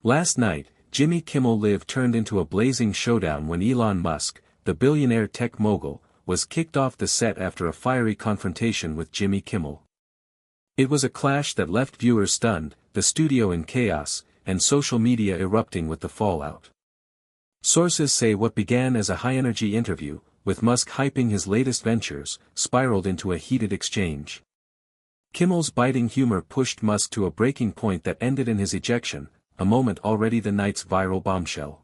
Last night, Jimmy Kimmel Live turned into a blazing showdown when Elon Musk, the billionaire tech mogul, was kicked off the set after a fiery confrontation with Jimmy Kimmel. It was a clash that left viewers stunned, the studio in chaos, and social media erupting with the fallout. Sources say what began as a high-energy interview, with Musk hyping his latest ventures, spiraled into a heated exchange. Kimmel's biting humor pushed Musk to a breaking point that ended in his ejection, a moment already the night's viral bombshell.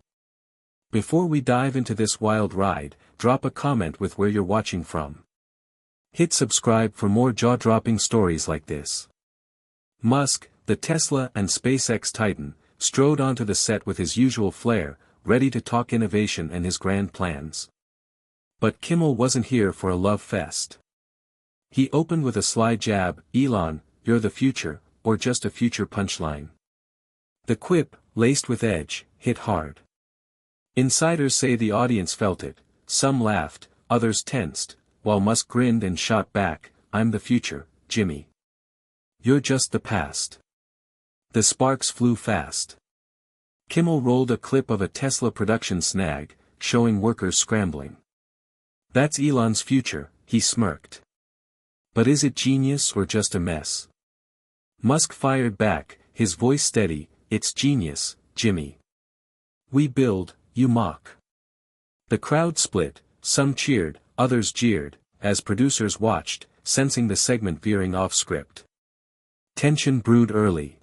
Before we dive into this wild ride, drop a comment with where you're watching from. Hit subscribe for more jaw-dropping stories like this. Musk, the Tesla and SpaceX titan, strode onto the set with his usual flair, ready to talk innovation and his grand plans. But Kimmel wasn't here for a love fest. He opened with a sly jab, "Elon, you're the future," or just a future punchline. The quip, laced with edge, hit hard. Insiders say the audience felt it, some laughed, others tensed, while Musk grinned and shot back, "I'm the future, Jimmy. You're just the past." The sparks flew fast. Kimmel rolled a clip of a Tesla production snag, showing workers scrambling. "That's Elon's future," he smirked. "But is it genius or just a mess?" Musk fired back, his voice steady, "It's genius, Jimmy. We build, you mock." The crowd split, some cheered, others jeered, as producers watched, sensing the segment veering off script. Tension brewed early.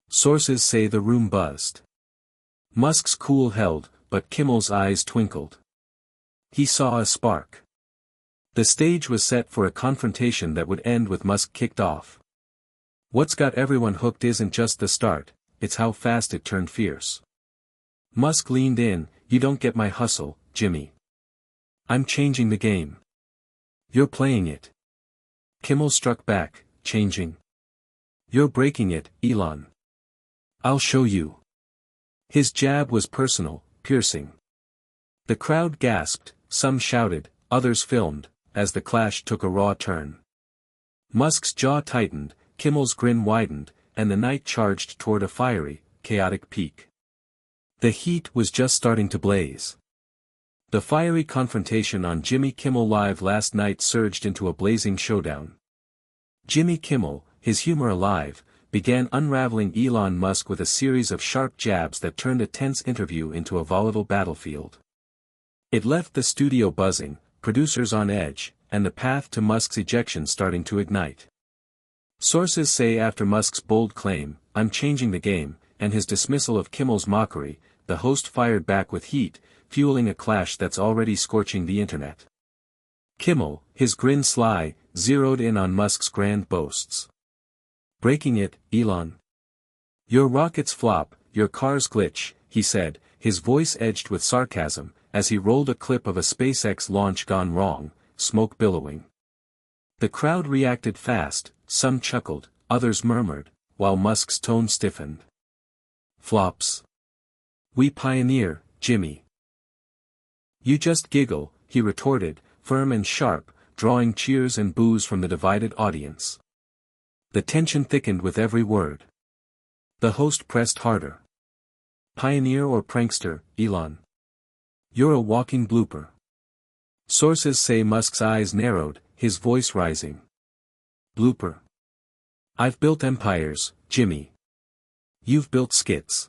Sources say the room buzzed. Musk's cool held, but Kimmel's eyes twinkled. He saw a spark. The stage was set for a confrontation that would end with Musk kicked off. What's got everyone hooked isn't just the start, it's how fast it turned fierce. Musk leaned in, "You don't get my hustle, Jimmy. I'm changing the game. You're playing it." Kimmel struck back, "Changing? You're breaking it, Elon. I'll show you." His jab was personal, piercing. The crowd gasped, some shouted, others filmed, as the clash took a raw turn. Musk's jaw tightened, Kimmel's grin widened, and the night charged toward a fiery, chaotic peak. The heat was just starting to blaze. The fiery confrontation on Jimmy Kimmel Live last night surged into a blazing showdown. Jimmy Kimmel, his humor alive, began unraveling Elon Musk with a series of sharp jabs that turned a tense interview into a volatile battlefield. It left the studio buzzing, producers on edge, and the path to Musk's ejection starting to ignite. Sources say after Musk's bold claim, "I'm changing the game," and his dismissal of Kimmel's mockery, the host fired back with heat, fueling a clash that's already scorching the internet. Kimmel, his grin sly, zeroed in on Musk's grand boasts. "Breaking it, Elon. Your rockets flop, your cars glitch," he said, his voice edged with sarcasm, as he rolled a clip of a SpaceX launch gone wrong, smoke billowing. The crowd reacted fast, some chuckled, others murmured, while Musk's tone stiffened. "Flops. We pioneer, Jimmy." "You just giggle," he retorted, firm and sharp, drawing cheers and boos from the divided audience. The tension thickened with every word. The host pressed harder. "Pioneer or prankster, Elon? You're a walking blooper." Sources say Musk's eyes narrowed, his voice rising. "Blooper. I've built empires, Jimmy. You've built skits."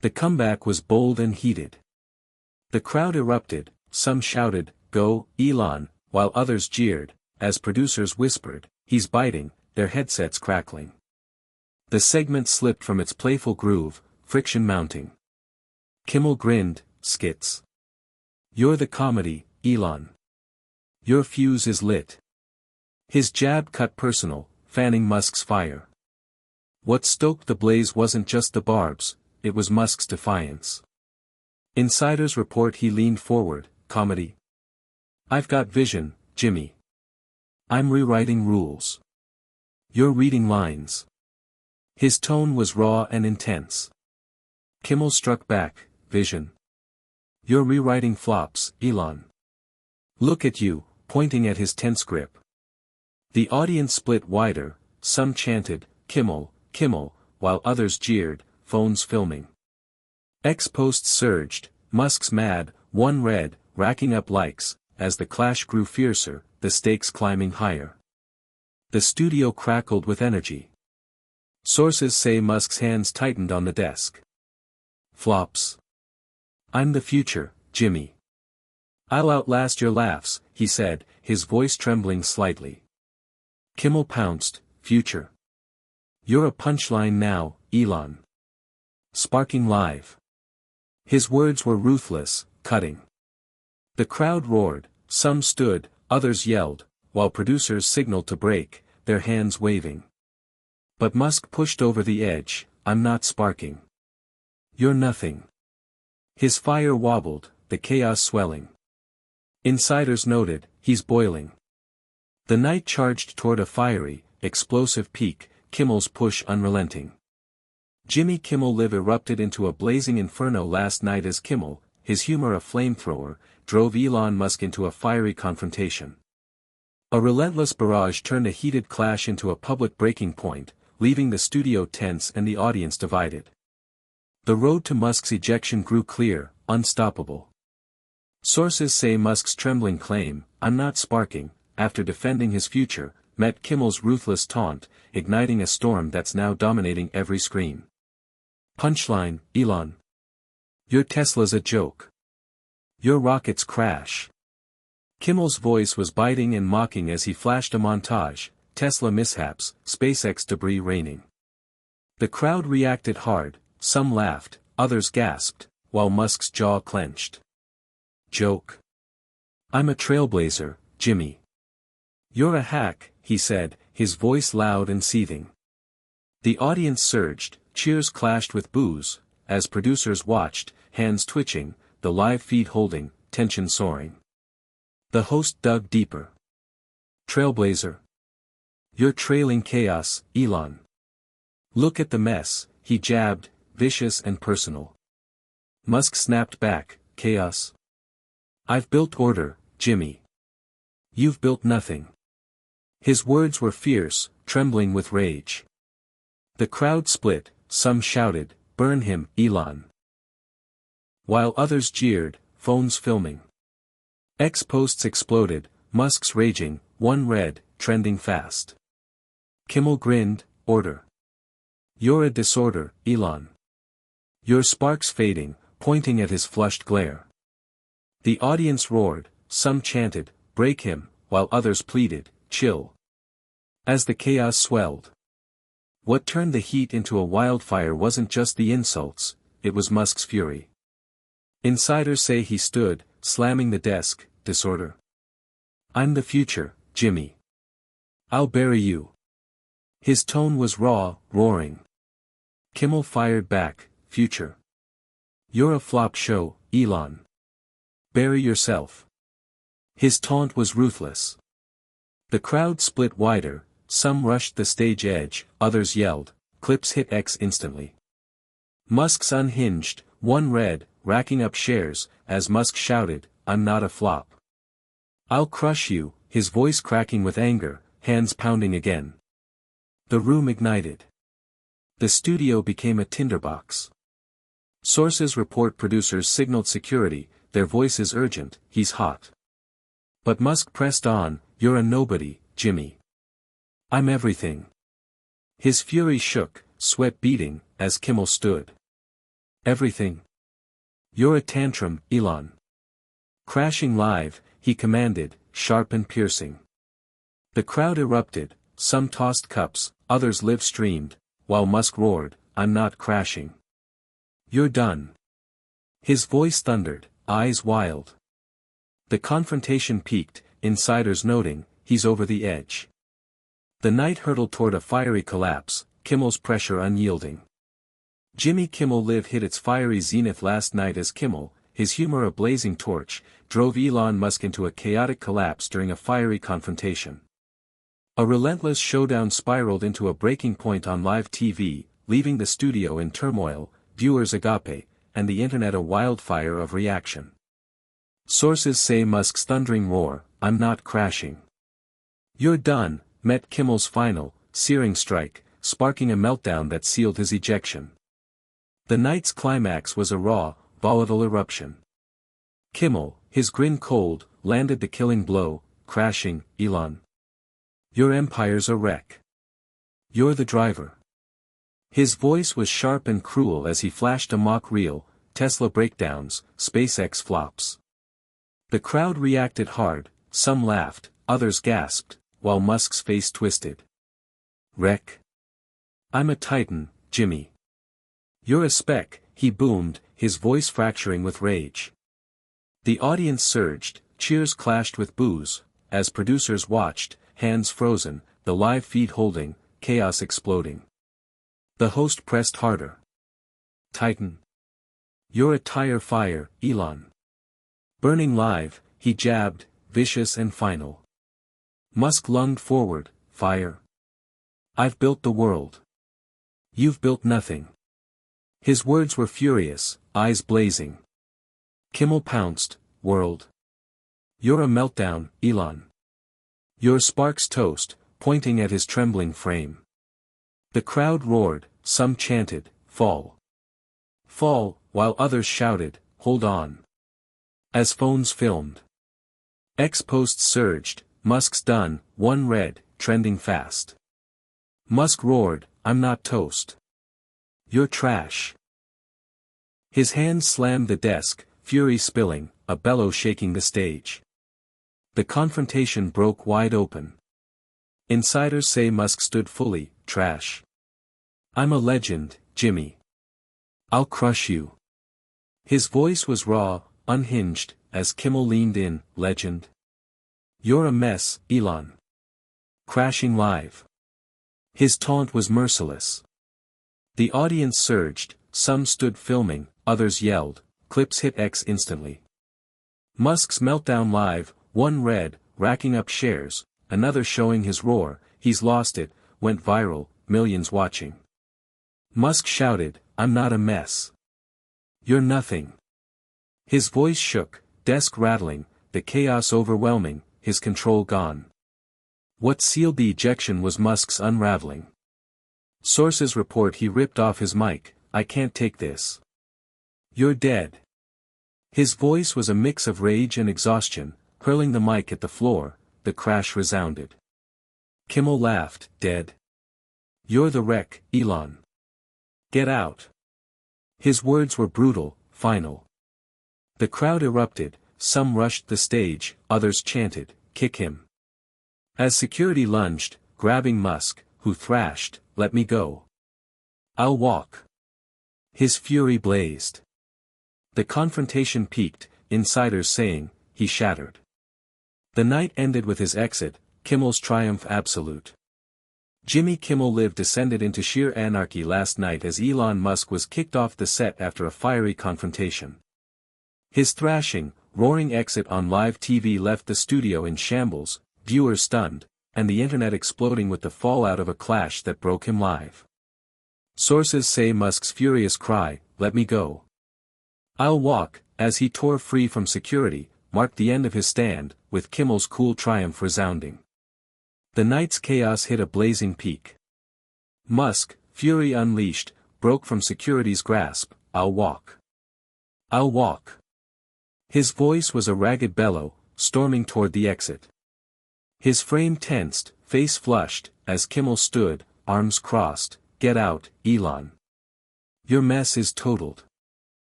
The comeback was bold and heated. The crowd erupted, some shouted, "Go, Elon," while others jeered, as producers whispered, "He's biting," their headsets crackling. The segment slipped from its playful groove, friction mounting. Kimmel grinned, "Skits. You're the comedy, Elon. Your fuse is lit." His jab cut personal, fanning Musk's fire. What stoked the blaze wasn't just the barbs, it was Musk's defiance. Insiders report he leaned forward, "Comedy? I've got vision, Jimmy. I'm rewriting rules. You're reading lines." His tone was raw and intense. Kimmel struck back, "Vision? You're rewriting flops, Elon. Look at you," pointing at his tense grip. The audience split wider, some chanted, "Kimmel, Kimmel," while others jeered, phones filming. X posts surged, Musk's mad, one red, racking up likes, as the clash grew fiercer, the stakes climbing higher. The studio crackled with energy. Sources say Musk's hands tightened on the desk. Flops. I'm the future, Jimmy. I'll outlast your laughs, he said, his voice trembling slightly. Kimmel pounced, future. You're a punchline now, Elon. Sparking live. His words were ruthless, cutting. The crowd roared, some stood, others yelled, while producers signaled to break, their hands waving. But Musk pushed over the edge, I'm not sparking. You're nothing. His fire wobbled, the chaos swelling. Insiders noted, he's boiling. The night charged toward a fiery, explosive peak, Kimmel's push unrelenting. Jimmy Kimmel Live erupted into a blazing inferno last night as Kimmel, his humor a flamethrower, drove Elon Musk into a fiery confrontation. A relentless barrage turned a heated clash into a public breaking point, leaving the studio tense and the audience divided. The road to Musk's ejection grew clear, unstoppable. Sources say Musk's trembling claim, I'm not sparking, after defending his future, met Kimmel's ruthless taunt, igniting a storm that's now dominating every screen. Punchline, Elon. Your Tesla's a joke. Your rockets crash. Kimmel's voice was biting and mocking as he flashed a montage, Tesla mishaps, SpaceX debris raining. The crowd reacted hard, some laughed, others gasped, while Musk's jaw clenched. Joke. I'm a trailblazer, Jimmy. You're a hack, he said, his voice loud and seething. The audience surged, cheers clashed with boos, as producers watched, hands twitching, the live feed holding, tension soaring. The host dug deeper. Trailblazer. You're trailing chaos, Elon. Look at the mess, he jabbed, vicious and personal. Musk snapped back, chaos. I've built order, Jimmy. You've built nothing. His words were fierce, trembling with rage. The crowd split, some shouted, burn him, Elon. While others jeered, phones filming. X posts exploded, Musk's raging, one red, trending fast. Kimmel grinned, order. You're a disorder, Elon. Your sparks fading, pointing at his flushed glare. The audience roared, some chanted, break him, while others pleaded, chill. As the chaos swelled. What turned the heat into a wildfire wasn't just the insults, it was Musk's fury. Insiders say he stood, slamming the desk, disorder. I'm the future, Jimmy. I'll bury you. His tone was raw, roaring. Kimmel fired back, future. You're a flop show, Elon. Bury yourself. His taunt was ruthless. The crowd split wider, some rushed the stage edge, others yelled, clips hit X instantly. Musk's unhinged, one red, racking up shares, as Musk shouted, I'm not a flop. I'll crush you, his voice cracking with anger, hands pounding again. The room ignited. The studio became a tinderbox. Sources report producers signaled security, their voices urgent, he's hot. But Musk pressed on, you're a nobody, Jimmy. I'm everything. His fury shook, sweat beading, as Kimmel stood. Everything. You're a tantrum, Elon. Crashing live, he commanded, sharp and piercing. The crowd erupted, some tossed cups, others live-streamed, while Musk roared, I'm not crashing. You're done. His voice thundered, eyes wild. The confrontation peaked, insiders noting, he's over the edge. The night hurtled toward a fiery collapse, Kimmel's pressure unyielding. Jimmy Kimmel Live hit its fiery zenith last night as Kimmel, his humor a blazing torch, drove Elon Musk into a chaotic collapse during a fiery confrontation. A relentless showdown spiraled into a breaking point on live TV, leaving the studio in turmoil, viewers agape, and the internet a wildfire of reaction. Sources say Musk's thundering roar, I'm not crashing. You're done, met Kimmel's final, searing strike, sparking a meltdown that sealed his ejection. The night's climax was a raw, volatile eruption. Kimmel, his grin cold, landed the killing blow, crashing, Elon. Your empire's a wreck. You're the driver. His voice was sharp and cruel as he flashed a mock reel, Tesla breakdowns, SpaceX flops. The crowd reacted hard, some laughed, others gasped, while Musk's face twisted. Wreck? I'm a titan, Jimmy. You're a speck, he boomed, his voice fracturing with rage. The audience surged, cheers clashed with boos, as producers watched, hands frozen, the live feed holding, chaos exploding. The host pressed harder. Titan. You're a tire fire, Elon. Burning live, he jabbed, vicious and final. Musk lunged forward, fire. I've built the world. You've built nothing. His words were furious, eyes blazing. Kimmel pounced, world. You're a meltdown, Elon. Your sparks toast, pointing at his trembling frame. The crowd roared, some chanted, fall. Fall, while others shouted, hold on. As phones filmed. X-posts surged, Musk's done, one red, trending fast. Musk roared, I'm not toast. You're trash. His hands slammed the desk, fury spilling, a bellow shaking the stage. The confrontation broke wide open. Insiders say Musk stood fully, trash. I'm a legend, Jimmy. I'll crush you. His voice was raw, unhinged, as Kimmel leaned in, legend. You're a mess, Elon. Crashing live. His taunt was merciless. The audience surged, some stood filming, others yelled, clips hit X instantly. Musk's meltdown live, one red, racking up shares, another showing his roar, he's lost it, went viral, millions watching. Musk shouted, I'm not a mess. You're nothing. His voice shook, desk rattling, the chaos overwhelming, his control gone. What sealed the ejection was Musk's unraveling. Sources report he ripped off his mic, I can't take this. You're dead. His voice was a mix of rage and exhaustion, hurling the mic at the floor, the crash resounded. Kimmel laughed, dead. You're the wreck, Elon. Get out. His words were brutal, final. The crowd erupted, some rushed the stage, others chanted, kick him. As security lunged, grabbing Musk, who thrashed, let me go. I'll walk. His fury blazed. The confrontation peaked, insiders saying, he shattered. The night ended with his exit, Kimmel's triumph absolute. Jimmy Kimmel Live descended into sheer anarchy last night as Elon Musk was kicked off the set after a fiery confrontation. His thrashing, roaring exit on live TV left the studio in shambles, viewers stunned, and the internet exploding with the fallout of a clash that broke him live. Sources say Musk's furious cry, let me go. I'll walk, as he tore free from security, marked the end of his stand, with Kimmel's cool triumph resounding. The night's chaos hit a blazing peak. Musk, fury unleashed, broke from security's grasp, I'll walk. I'll walk. His voice was a ragged bellow, storming toward the exit. His frame tensed, face flushed, as Kimmel stood, arms crossed, get out, Elon. Your mess is totaled.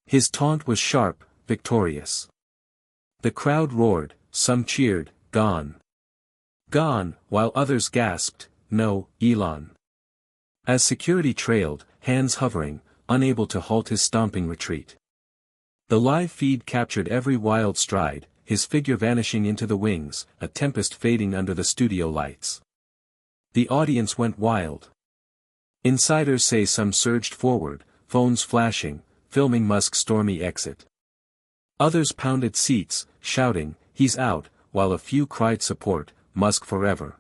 His taunt was sharp, victorious. The crowd roared, some cheered, gone. Gone, while others gasped, no, Elon. As security trailed, hands hovering, unable to halt his stomping retreat. The live feed captured every wild stride, his figure vanishing into the wings, a tempest fading under the studio lights. The audience went wild. Insiders say some surged forward, phones flashing, filming Musk's stormy exit. Others pounded seats, shouting, he's out, while a few cried support, Musk forever.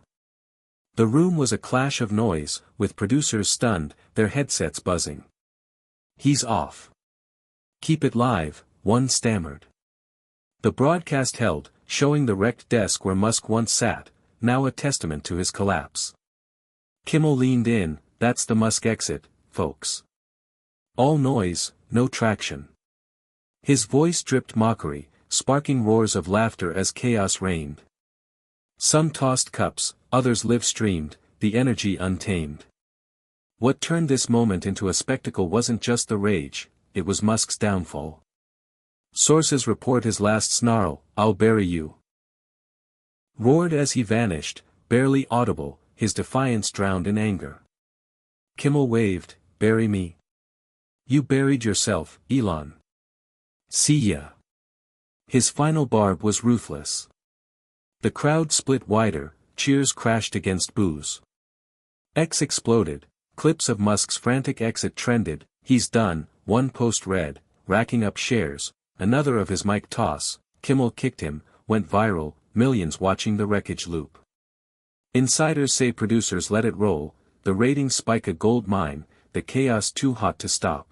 The room was a clash of noise, with producers stunned, their headsets buzzing. He's off. Keep it live, one stammered. The broadcast held, showing the wrecked desk where Musk once sat, now a testament to his collapse. Kimmel leaned in, that's the Musk exit, folks. All noise, no traction. His voice dripped mockery, sparking roars of laughter as chaos reigned. Some tossed cups, others live-streamed, the energy untamed. What turned this moment into a spectacle wasn't just the rage, it was Musk's downfall. Sources report his last snarl, "I'll bury you," roared as he vanished, barely audible, his defiance drowned in anger. Kimmel waved, "Bury me. You buried yourself, Elon. See ya." His final barb was ruthless. The crowd split wider, cheers crashed against boos. X exploded, clips of Musk's frantic exit trended, "He's done," one post read, racking up shares, another of his mic toss, "Kimmel kicked him," went viral, millions watching the wreckage loop. Insiders say producers let it roll, the ratings spike a gold mine, the chaos too hot to stop.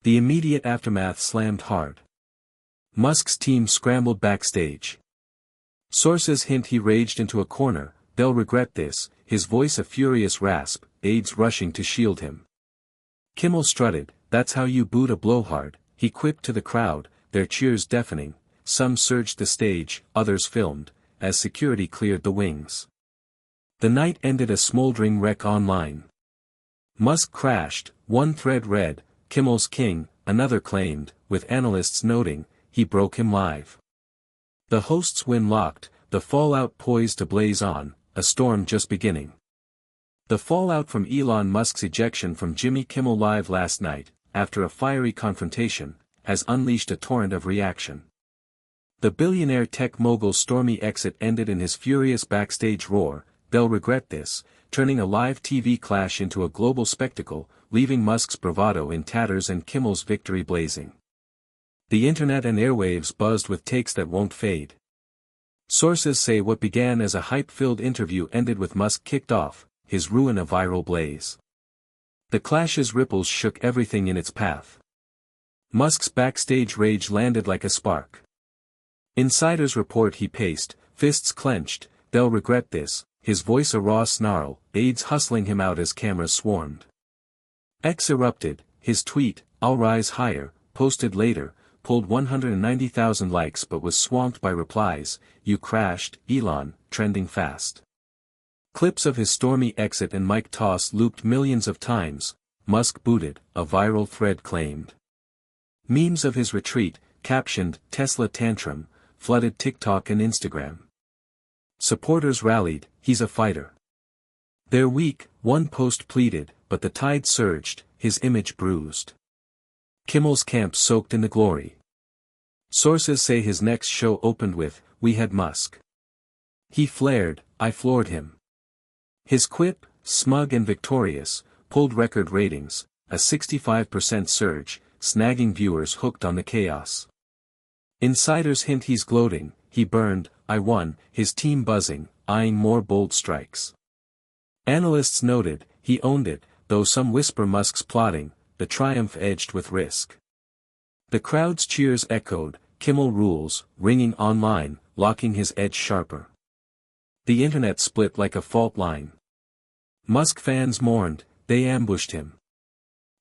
The immediate aftermath slammed hard. Musk's team scrambled backstage. Sources hint he raged into a corner, "They'll regret this," his voice a furious rasp, aides rushing to shield him. Kimmel strutted, "That's how you boot a blowhard," he quipped to the crowd, their cheers deafening, some surged the stage, others filmed, as security cleared the wings. The night ended a smoldering wreck online. Musk crashed, one thread read, "Kimmel's king," another claimed, with analysts noting, he broke him live. The hosts win locked, the fallout poised to blaze on, a storm just beginning. The fallout from Elon Musk's ejection from Jimmy Kimmel Live last night, after a fiery confrontation, has unleashed a torrent of reaction. The billionaire tech mogul's stormy exit ended in his furious backstage roar, "They'll regret this," turning a live TV clash into a global spectacle, leaving Musk's bravado in tatters and Kimmel's victory blazing. The internet and airwaves buzzed with takes that won't fade. Sources say what began as a hype-filled interview ended with Musk kicked off, his ruin a viral blaze. The clash's ripples shook everything in its path. Musk's backstage rage landed like a spark. Insiders report he paced, fists clenched, "They'll regret this," his voice a raw snarl, aides hustling him out as cameras swarmed. X erupted, his tweet, "I'll rise higher," posted later, pulled 190,000 likes but was swamped by replies, "You crashed, Elon," trending fast. Clips of his stormy exit and mic toss looped millions of times, "Musk booted," a viral thread claimed. Memes of his retreat, captioned, "Tesla tantrum," flooded TikTok and Instagram. Supporters rallied, "He's a fighter." "They're weak," one post pleaded, but the tide surged, his image bruised. Kimmel's camp soaked in the glory. Sources say his next show opened with, "We had Musk. He flared, I floored him." His quip, smug and victorious, pulled record ratings, a 65% surge, snagging viewers hooked on the chaos. Insiders hint he's gloating, "He burned, I won," his team buzzing, eyeing more bold strikes. Analysts noted, he owned it, though some whisper Musk's plotting, the triumph edged with risk. The crowd's cheers echoed, "Kimmel rules," ringing online, locking his edge sharper. The internet split like a fault line. Musk fans mourned, they ambushed him.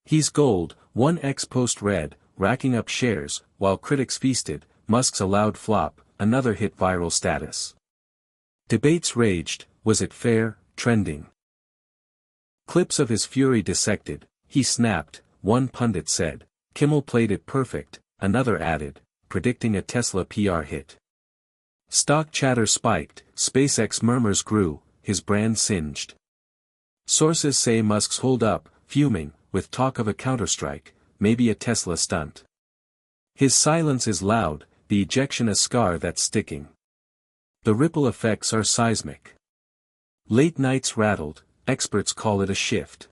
"He's gold," one X-post read, racking up shares, while critics feasted, "Musk's a loud flop," another hit viral status. Debates raged, was it fair, trending? Clips of his fury dissected, "He snapped," one pundit said, "Kimmel played it perfect," another added, predicting a Tesla PR hit. Stock chatter spiked, SpaceX murmurs grew, his brand singed. Sources say Musk's holed up, fuming, with talk of a counterstrike, maybe a Tesla stunt. His silence is loud, the ejection a scar that's sticking. The ripple effects are seismic. Late nights rattled, experts call it a shift.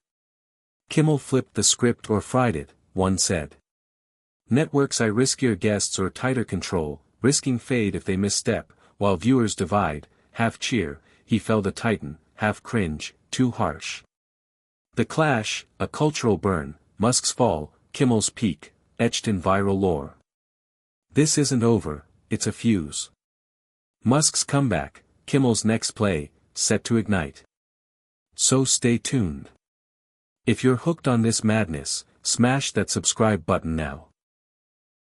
Kimmel flipped the script or fried it, one said. Networks eye riskier guests or tighter control, risking fade if they misstep, while viewers divide, half cheer, he felled a titan, half cringe, too harsh. The clash, a cultural burn, Musk's fall, Kimmel's peak, etched in viral lore. This isn't over, it's a fuse. Musk's comeback, Kimmel's next play, set to ignite. So stay tuned. If you're hooked on this madness, Smash that subscribe button now.